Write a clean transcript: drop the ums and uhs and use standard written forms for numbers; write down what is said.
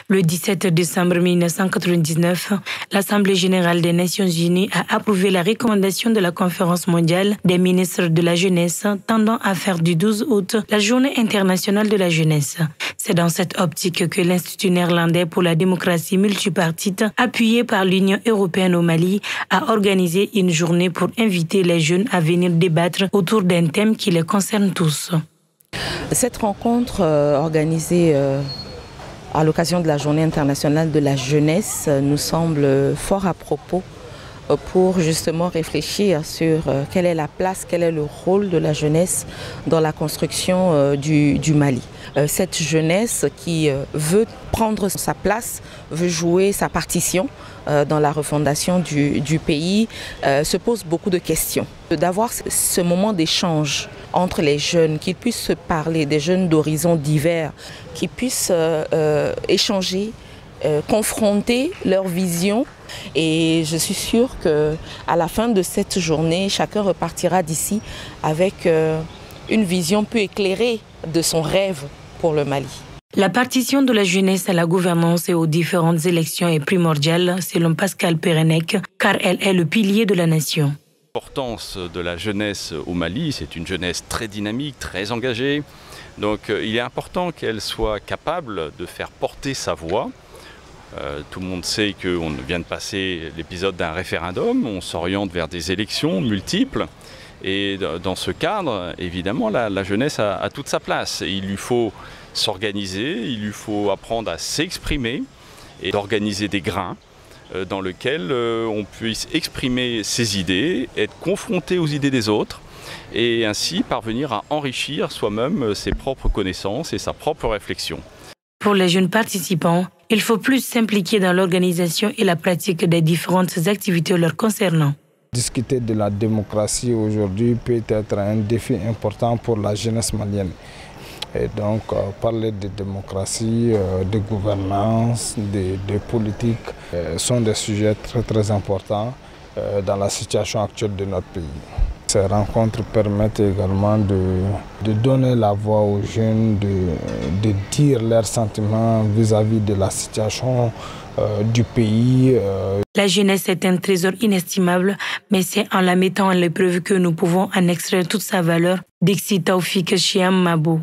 Le 17 décembre 1999, l'Assemblée générale des Nations unies a approuvé la recommandation de la Conférence mondiale des ministres de la jeunesse tendant à faire du 12 août la Journée internationale de la jeunesse. C'est dans cette optique que l'Institut néerlandais pour la démocratie multipartite, appuyé par l'Union européenne au Mali, a organisé une journée pour inviter les jeunes à venir débattre autour d'un thème qui les concerne tous. Cette rencontre organisée à l'occasion de la Journée internationale de la jeunesse nous semble fort à propos pour justement réfléchir sur quelle est la place, quel est le rôle de la jeunesse dans la construction du Mali. Cette jeunesse qui veut prendre sa place, veut jouer sa partition dans la refondation du pays, se pose beaucoup de questions. D'avoir ce moment d'échange entre les jeunes, qu'ils puissent se parler, des jeunes d'horizons divers, qui puissent échanger, confronter leurs visions. Et je suis sûre qu'à la fin de cette journée, chacun repartira d'ici avec une vision peu éclairée de son rêve pour le Mali. La partition de la jeunesse à la gouvernance et aux différentes élections est primordiale, selon Pascal Perenec, car elle est le pilier de la nation. L'importance de la jeunesse au Mali, c'est une jeunesse très dynamique, très engagée. Donc il est important qu'elle soit capable de faire porter sa voix. Tout le monde sait qu'on vient de passer l'épisode d'un référendum, on s'oriente vers des élections multiples. Et dans ce cadre, évidemment, la jeunesse a toute sa place. Et il lui faut s'organiser, il lui faut apprendre à s'exprimer et d'organiser des grains dans lesquels on puisse exprimer ses idées, être confronté aux idées des autres et ainsi parvenir à enrichir soi-même ses propres connaissances et sa propre réflexion. Pour les jeunes participants, il faut plus s'impliquer dans l'organisation et la pratique des différentes activités leur concernant. Discuter de la démocratie aujourd'hui peut être un défi important pour la jeunesse malienne. Et donc, parler de démocratie, de gouvernance, de politique sont des sujets très importants dans la situation actuelle de notre pays. Ces rencontres permettent également de donner la voix aux jeunes, de dire leurs sentiments vis-à-vis de la situation du pays. La jeunesse est un trésor inestimable, mais c'est en la mettant en l'épreuve que nous pouvons en extraire toute sa valeur. Dixit Taoufik Chiam Mabou.